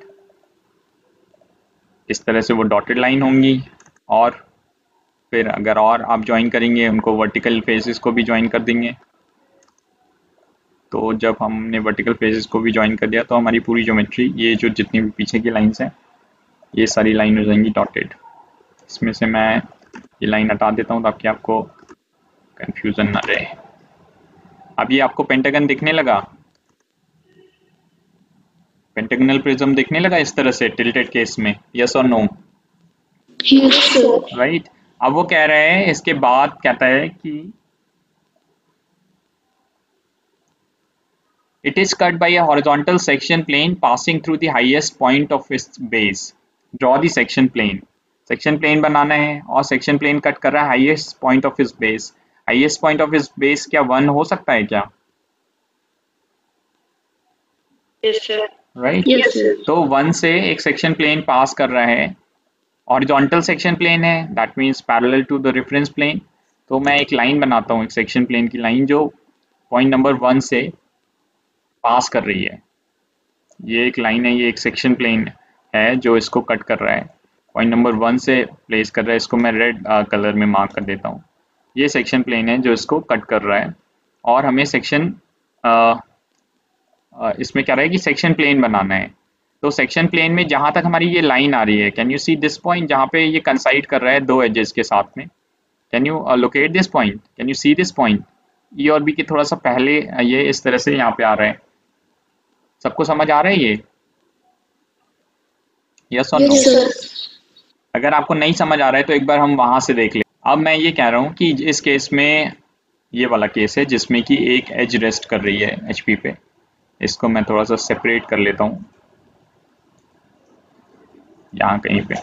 इस तरह से वो डॉटेड लाइन होंगी। और फिर अगर और आप ज्वाइन करेंगे उनको वर्टिकल फेसेस को भी ज्वाइन कर देंगे। तो जब हमने वर्टिकल फेसेस को भी ज्वाइन कर दिया तो हमारी पूरी ज्योमेट्री, ये जो जितनी भी पीछे की लाइंस हैं, ये सारी लाइन हो जाएंगी डॉटेड। इसमें से मैं ये लाइन हटा देता हूँ ताकि आपको कंफ्यूजन ना रहे। अब ये आपको पेंटागन दिखने लगा, पेंटागनल प्रिज्म दिखने लगा इस तरह से टिल्टेड केस में? यस और नो? Yes sir. राइट। अब वो कह रहे हैं, इसके बाद कहता है कि it is cut by a horizontal section plane passing through the highest point of its base. Draw the section plane. Section plane बनाना है और सेक्शन प्लेन कट कर रहा है हाईएस्ट पॉइंट ऑफ इस बेस। हाईएस्ट पॉइंट ऑफ इस बेस क्या 1 हो सकता है क्या? Yes sir. राइट। तो 1 से एक सेक्शन प्लेन पास कर रहा है, हॉरिजॉन्टल सेक्शन प्लेन है, that means parallel to the reference plane. तो मैं एक लाइन बनाता हूँ, एक सेक्शन प्लेन की लाइन जो पॉइंट नंबर 1 से पास कर रही है। ये एक लाइन है, ये एक सेक्शन प्लेन है जो इसको कट कर रहा है, पॉइंट नंबर 1 से प्लेस कर रहा है। इसको मैं रेड कलर में मार्क कर देता हूँ। ये सेक्शन प्लेन है जो इसको कट कर रहा है और हमें सेक्शन इसमें क्या रहा है कि सेक्शन प्लेन बनाना है। तो सेक्शन प्लेन में जहाँ तक हमारी ये लाइन आ रही है, can you see this point जहाँ पे ये कंसाइड कर रहा है दो एजेस के साथ में? Can you locate this point? Can you see this point? E और बी के थोड़ा सा पहले ये इस तरह से यहाँ पे आ रहा है। सबको समझ आ रहा है ये? यस और नो? अगर आपको नहीं समझ आ रहा है तो एक बार हम वहां से देख ले। अब मैं ये कह रहा हूँ कि इस केस में, ये वाला केस है जिसमें कि एक एज रेस्ट कर रही है एचपी पे, इसको मैं थोड़ा सा सेपरेट कर लेता हूँ यहाँ कहीं पे।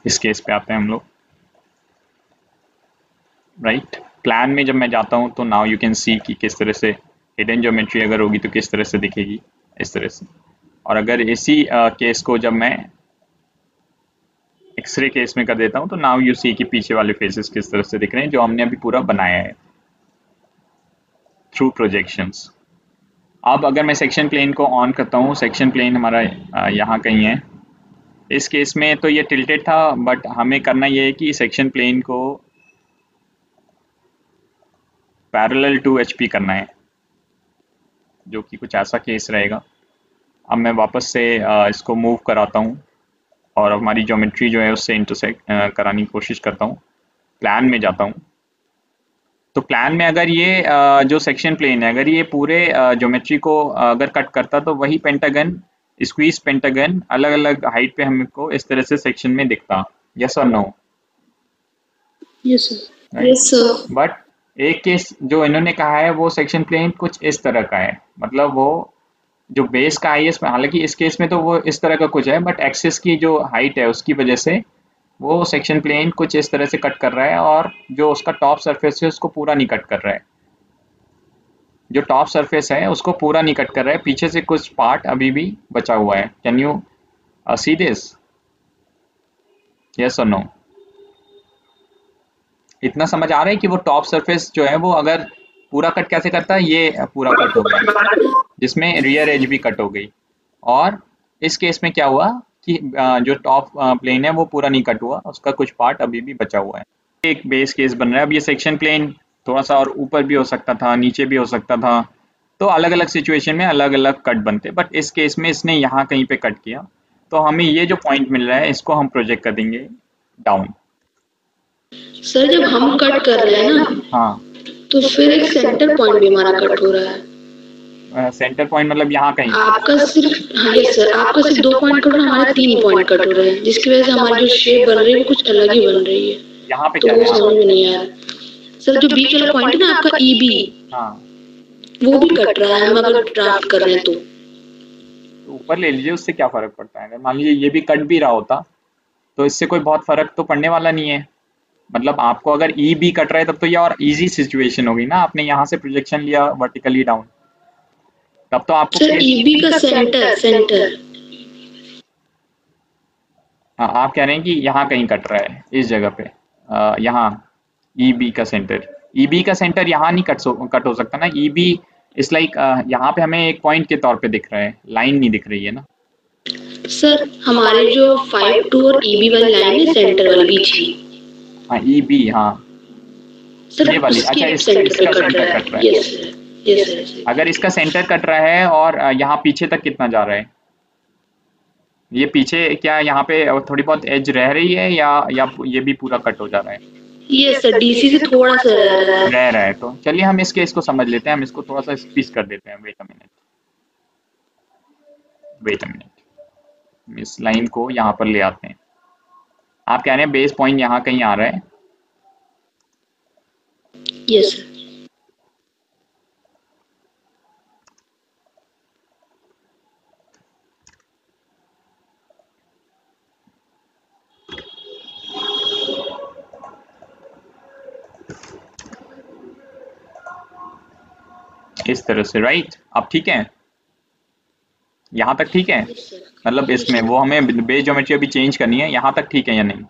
इस केस पे आते हैं हम लोग। राइट। प्लान में जब मैं जाता हूँ तो नाउ यू कैन सी कि किस तरह से हिडन ज्योमेट्री अगर होगी तो किस तरह से दिखेगी, इस तरह से। और अगर इसी केस को जब मैं एक्सरे केस में कर देता हूँ तो नाउ यू सी कि पीछे वाले फेसेस किस तरह से दिख रहे हैं जो हमने अभी पूरा बनाया है थ्रू प्रोजेक्शंस। अब अगर मैं सेक्शन प्लेन को ऑन करता हूँ, सेक्शन प्लेन हमारा यहाँ कहीं है। इस केस में तो ये टिल्टेड था, बट हमें करना ये है कि सेक्शन प्लेन को पैरेलल टू एचपी करना है, जो कि कुछ ऐसा केस रहेगा। अब मैं वापस से इसको मूव कराता हूँ और हमारी ज्योमेट्री जो है उससे इंटरसेक्ट कराने की कोशिश करता हूँ। प्लान में जाता हूँ तो प्लान में अगर ये जो सेक्शन प्लेन है, अगर ये पूरे ज्योमेट्री को अगर कट करता तो वही पेंटागन, स्क्वीज पेंटागन अलग अलग हाइट पे हमको इस तरह से सेक्शन में दिखता। यस और no? Yes sir. Yes sir. But एक केस जो इन्होंने कहा है वो सेक्शन प्लेन कुछ इस तरह का है, मतलब वो जो बेस का है इसमें, हालांकि इस केस में तो वो इस तरह का कुछ है, बट एक्सिस की जो हाइट है उसकी वजह से वो सेक्शन प्लेन कुछ इस तरह से कट कर रहा है और जो उसका टॉप सरफेस है उसको पूरा नहीं कट कर रहा है। जो टॉप सरफेस है उसको पूरा नहीं कट कर रहा है, पीछे से कुछ पार्ट अभी भी बचा हुआ है। Can you see this? Yes और नो? इतना समझ आ रहा है कि वो टॉप सरफेस जो है वो अगर पूरा कट कैसे करता है, ये पूरा कट हो गया जिसमें रियर एज भी कट हो गई। और इस केस में क्या हुआ कि जो टॉप प्लेन है वो पूरा नहीं कट हुआ, उसका कुछ पार्ट अभी भी बचा हुआ है। एक बेस केस बन रहा है। अब ये सेक्शन प्लेन थोड़ा सा और ऊपर भी हो सकता था, नीचे भी हो सकता था, तो अलग अलग सिचुएशन में अलग अलग कट बनते, बट इस केस में इसने यहाँ कहीं पे कट किया तो हमें ये जो पॉइंट मिल रहा है इसको हम प्रोजेक्ट कर देंगे डाउन। सर जब हम कट कर रहे हैं ना, हाँ, तो फिर एक सेंटर पॉइंट भी हमारा कट हो रहा है। सेंटर पॉइंट मतलब यहाँ कहीं? आपका सिर्फ, हाँ यस सर, आपका सिर्फ 2 पॉइंट कट हो रहा है, हमारे 3 पॉइंट कट हो रहे हैं, जिसकी वजह से हमारी जो शेप बन रही है वो कुछ अलग ही बन रही है। यहाँ पे तो क्या वो है? समझ में नहीं आ रहा सर। जो बीच वाला पॉइंट है ना आपका EB, हाँ, वो भी कट रहा है हम अगर ड्राफ्ट कर रहे हैं तो। ऊपर ले लीजिए, उससे क्या फर्क पड़ता है? अगर मान लीजिए ये भी कट भी रहा होता तो इससे कोई बहुत फर्क तो पड़ने वाला नहीं है। मतलब आपको अगर ई बी कट रहा है तब तो ये और इजी सिचुएशन होगी ना, आपने यहाँ से प्रोजेक्शन लिया वर्टिकली डाउन, तब तो आपको सर ईबी का सेंटर सेंटर हाँ, आप कह रहे हैं कि यहाँ कहीं कट रहा है इस जगह पे, यहाँ ई बी का सेंटर, ई बी का सेंटर यहाँ नहीं कट हो सकता ना। ई बी इस लाइक यहाँ पे हमें एक पॉइंट के तौर पे दिख रहा है, लाइन नहीं दिख रही है ना। सर हमारे जो 5-2 और ईबी वाली लाइन है सेंटर वाली बीच की, हाँ ई बी, हाँ सर ये वाली, उसके अच्छा सेंटर पे इसका कट सेंटर रहा कट रहा है। है। Yes sir, yes sir. अगर इसका सेंटर कट रहा है और यहाँ पीछे तक कितना जा रहा है, ये पीछे क्या यहाँ पे थोड़ी बहुत एज रह रही है या ये भी पूरा कट हो जा रहा है? यस सर, डीसी से थोड़ा सा रह रहा है। रह रहा है, तो चलिए हम इस केस को समझ लेते हैं, हम इसको थोड़ा सा स्क्वीज कर देते हैं। वेट अ मिनट, इस लाइन को यहाँ पर ले आते हैं। आप कह रहे हैं बेस पॉइंट यहाँ कहीं आ रहा है, यस सर। इस तरह से, राइट? अब ठीक है, यहाँ तक ठीक है? मतलब इसमें वो हमें बेस ज्योमेट्री अभी चेंज करनी है, यहाँ तक ठीक है या नहीं?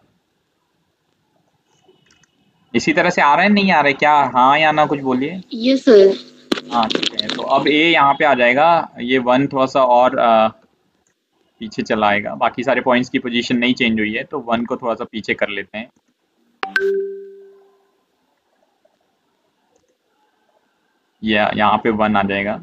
इसी तरह से आ रहा है, नहीं आ रहा है क्या? हाँ या ना कुछ बोलिए। Yes sir. हाँ ठीक है, तो अब ए यहाँ पे आ जाएगा, ये वन थोड़ा सा और पीछे चला आएगा। बाकी सारे पॉइंट्स की पोजीशन नहीं चेंज हुई है, तो वन को थोड़ा सा पीछे कर लेते हैं। यहाँ पे वन आ जाएगा,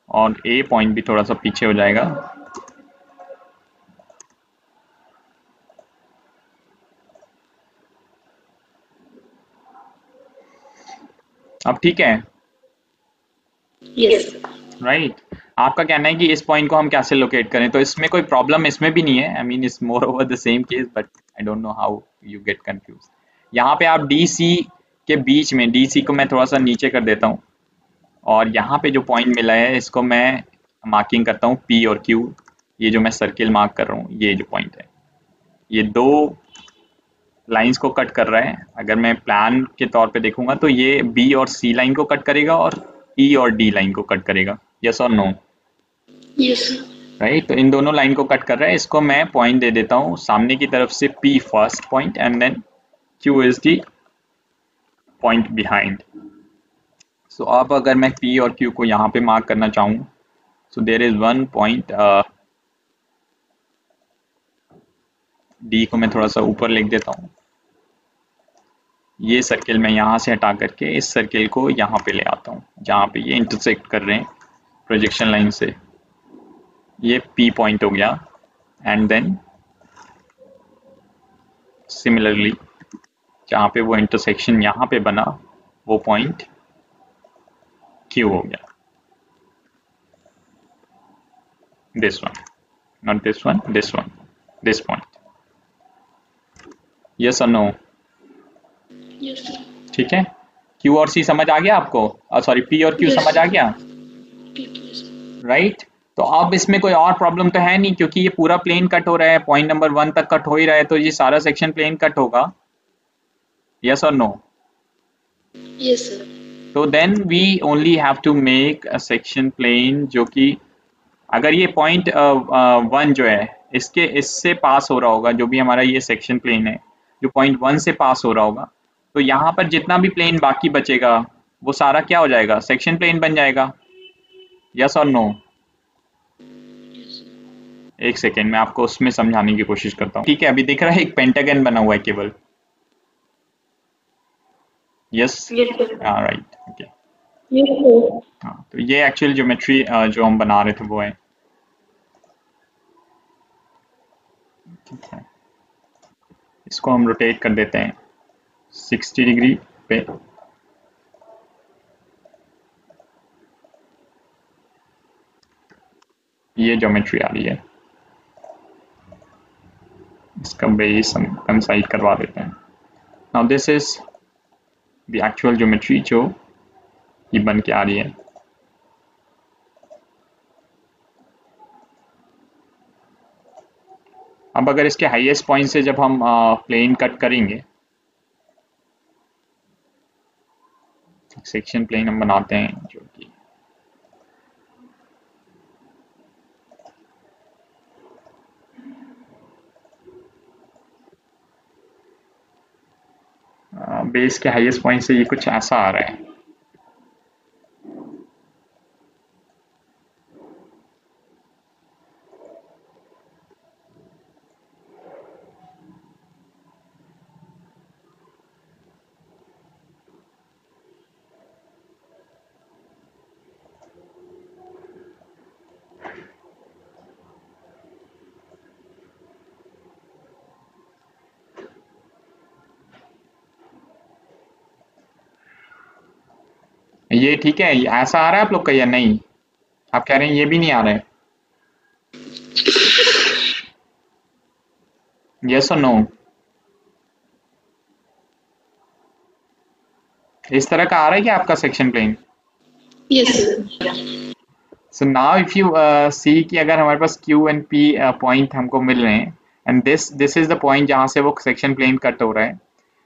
और ए पॉइंट भी थोड़ा सा पीछे हो जाएगा। अब ठीक है, यस राइट? आपका कहना है कि इस पॉइंट को हम कैसे लोकेट करें, तो इसमें कोई प्रॉब्लम इसमें भी नहीं है। I mean it's more over the same case, but I don't know how you get confuse. यहाँ पे आप डी सी के बीच में, डी सी को मैं थोड़ा सा नीचे कर देता हूँ, और यहाँ पे जो पॉइंट मिला है इसको मैं मार्किंग करता हूँ पी और क्यू। ये जो मैं सर्किल मार्क कर रहा हूँ, ये जो पॉइंट है, ये दो लाइंस को कट कर रहा है। अगर मैं प्लान के तौर पे देखूंगा तो ये बी और सी लाइन को कट करेगा और ई और डी लाइन को कट करेगा। यस और नो? यस राइट, तो इन दोनों लाइन को कट कर रहा है। इसको मैं पॉइंट दे देता हूँ सामने की तरफ से, P first point and then Q is the point behind. So अब अगर मैं पी और क्यू को यहाँ पे मार्क करना चाहूँ, so there is one point, D को मैं थोड़ा सा ऊपर लिख देता हूँ। ये सर्किल मैं यहाँ से हटा करके इस सर्किल को यहाँ पे ले आता हूँ, जहाँ पे ये इंटरसेक्ट कर रहे हैं प्रोजेक्शन लाइन से। ये P पॉइंट हो गया, एंड देन सिमिलरली जहाँ पे वो इंटरसेक्शन यहाँ पे बना, वो पॉइंट Q हो गया। This one, not this one, this one, this point. Yes और नो? Yes sir. ठीक है, Q और C समझ आ गया आपको? सॉरी, P और Q Yes. समझ आ गया, राइट? तो अब इसमें कोई और प्रॉब्लम तो है नहीं, क्योंकि ये पूरा प्लेन कट हो रहा है, पॉइंट नंबर 1 तक कट हो ही रहा है, तो ये सारा सेक्शन प्लेन कट होगा। यस और नो? Yes sir. तो then we only have to make a section plane, जो कि अगर ये पॉइंट 1 जो है इससे पास हो रहा होगा, जो भी हमारा ये सेक्शन प्लेन है जो पॉइंट 1 से पास हो रहा होगा, तो यहाँ पर जितना भी प्लेन बाकी बचेगा वो सारा क्या हो जाएगा? सेक्शन प्लेन बन जाएगा। यस और नो? एक सेकेंड, मैं आपको उसमें समझाने की कोशिश करता हूँ। ठीक है, अभी दिख रहा है एक पेंटागन बना हुआ है केवल। Yes, right, okay. हाँ, तो ये एक्चुअल ज्योमेट्री जो हम बना रहे थे वो है। ठीक है, इसको हम रोटेट कर देते हैं 60 डिग्री पे। ये ज्योमेट्री आ रही है, इसका बेस हम कंसाइड करवा देते हैं। Now this is the actual geometry जो ये बन के आ रही है। अब अगर इसके हाईएस्ट पॉइंट से जब हम प्लेन कट करेंगे, सेक्शन प्लेन हम बनाते हैं जो कि बेस के हाईएस्ट पॉइंट से ये कुछ ऐसा आ रहा है। ये ठीक है, ऐसा आ रहा है आप लोग का या नहीं? आप कह रहे हैं ये भी नहीं आ रहा है? यस और नो? इस तरह का आ रहा है क्या आपका section plane? Yes sir. So now if you see कि अगर हमारे पास Q एंड P पॉइंट हमको मिल रहे हैं and this is the point जहां से वो सेक्शन प्लेन कट हो रहा है,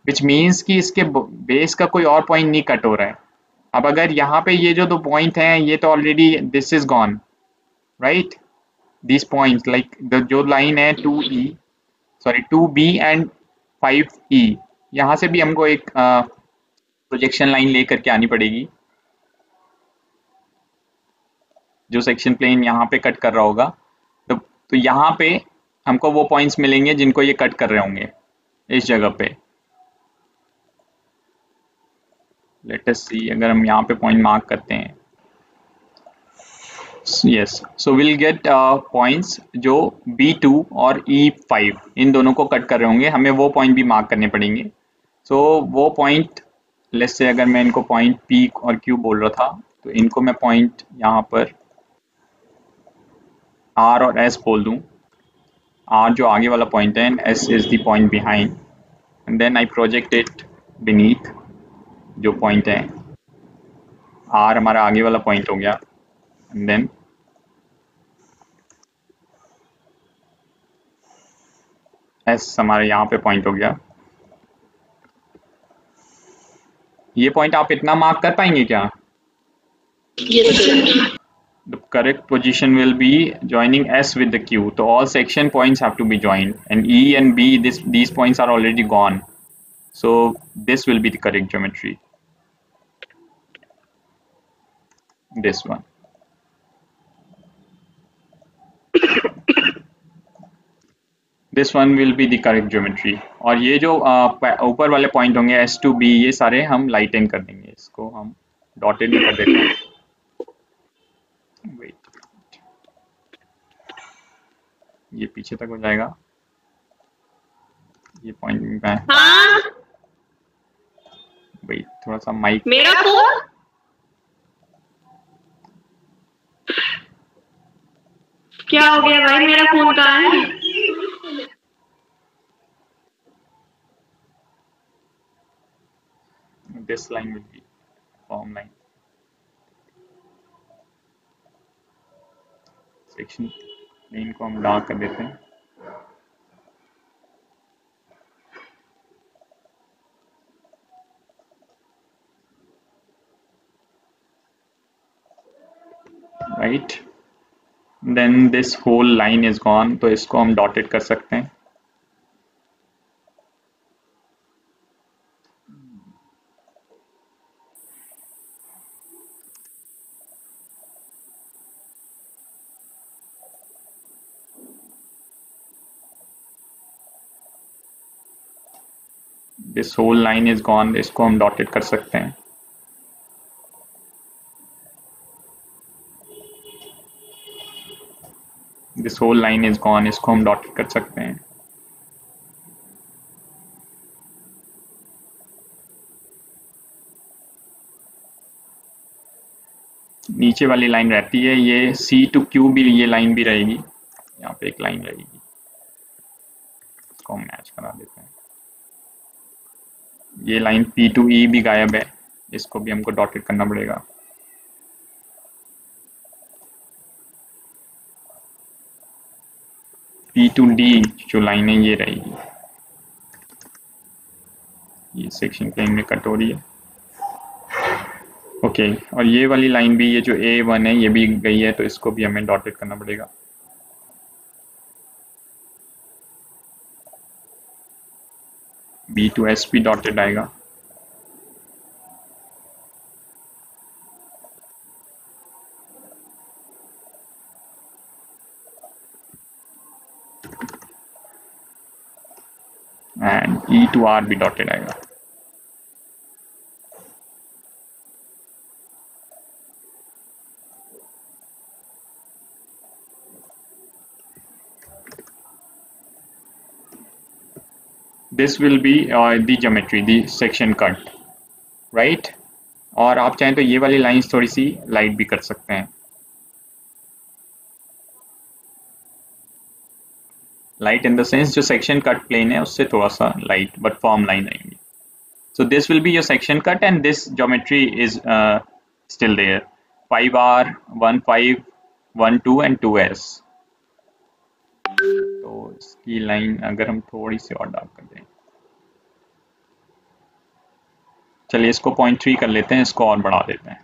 विच मीन्स कि इसके बेस का कोई और पॉइंट नहीं कट हो रहा है। अब अगर यहाँ पे ये जो दो पॉइंट हैं ये तो already this is gone, right? This point like जो लाइन है 2E, sorry 2B and 5E, यहाँ से भी हमको एक प्रोजेक्शन लाइन लेकर के आनी पड़ेगी जो सेक्शन प्लेन यहाँ पे कट कर रहा होगा। तो यहाँ पे हमको वो पॉइंट्स मिलेंगे जिनको ये कट कर रहे होंगे इस जगह पे। लेट अस सी, अगर हम यहाँ पे पॉइंट मार्क करते हैं, yes, so will get points जो B2 और E5 इन दोनों को कट कर रहे होंगे, हमें वो पॉइंट भी मार्क करने पड़ेंगे। सो वो पॉइंट, लेट्स से अगर मैं इनको पॉइंट P और Q बोल रहा था तो इनको मैं पॉइंट यहाँ पर R और S बोल दूं। R जो आगे वाला पॉइंट है, S is the point behind, and then I project it beneath जो पॉइंट है। R हमारा आगे वाला पॉइंट हो गया, एंड देन S हमारे यहाँ पे पॉइंट हो गया। ये पॉइंट आप इतना मार्क कर पाएंगे क्या? Yes sir. The correct position will be joining S with the Q. So all section points have to be joined, and E and B, these points are already gone. So this will be the correct geometry. This one. This one will be the correct geometry. और ये जो ऊपर वाले point होंगे S to B, ये सारे हम लाइटन कर देंगे, इसको हम डॉटेड में कर देते हैं। Wait. ये पीछे तक हो जाएगा, ये पॉइंट में। हाँ भाई थोड़ा सा माइक, मेरा फोन क्या हो गया भाई, मेरा फोन कहाँ है? this line will be form line. Section plane को हम डार्क कर देते हैं। Right, then this whole line is gone, तो इसको हम डॉटेड कर सकते हैं। This whole line is gone, इसको हम डॉटेड कर सकते हैं। This whole line is gone, इसको हम डॉटेड कर सकते हैं। नीचे वाली लाइन रहती है, ये C to Q भी, ये लाइन भी रहेगी, यहाँ पे एक लाइन रहेगी, इसको हम मैच करा देते हैं। ये लाइन P to E भी गायब है, इसको भी हमको डॉटेड करना पड़ेगा। P to D जो लाइन है ये रहेगी, ये सेक्शन प्लेन में कट हो रही है। ओके, और ये वाली लाइन भी, ये जो A1 है ये भी गई है, तो इसको भी हमें डॉटेड करना पड़ेगा। B to S भी डॉटेड आएगा। एंड E to R भी डॉटेड आएगा। This will be the geometry, the section cut, right? और आप चाहें तो ये वाली लाइंस थोड़ी सी लाइट भी कर सकते हैं, लाइट इन द सेंस जो सेक्शन कट प्लेन है उससे थोड़ा सा लाइट बट फॉर्म लाइन आएंगी। So this will be your section cut and this geometry is still there, 5R, 1, 5, 1, 2 and 2S। तो इसकी लाइन अगर हम थोड़ी सी और डार्क कर दें, चलिए इसको 0.3 कर लेते हैं, इसको और बढ़ा देते हैं।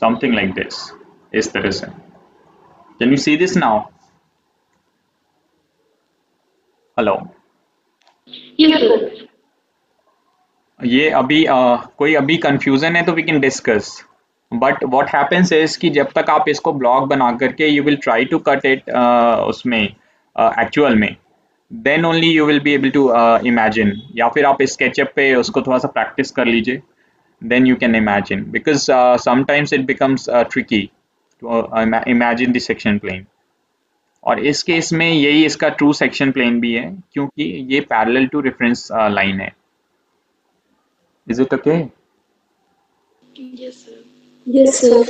Something like this, इस तरह से। Can you see this now? Hello? Yes, sir. ये अभी कोई अभी कंफ्यूजन है तो we can discuss, but what happens is कि जब तक आप इसको ब्लॉक बना करके you will try to cut it उसमें एक्चुअल में, then only you will be able to imagine, या फिर आप स्केचअप पे उसको थोड़ा सा प्रैक्टिस कर लीजिए, then you can imagine, because sometimes it becomes tricky to imagine the section plane. और इस केस में यही इसका ट्रू सेक्शन प्लेन भी है, क्योंकि ये पैरेलल टू रेफरेंस लाइन है। Is it okay? Yes, sir. Yes, sir.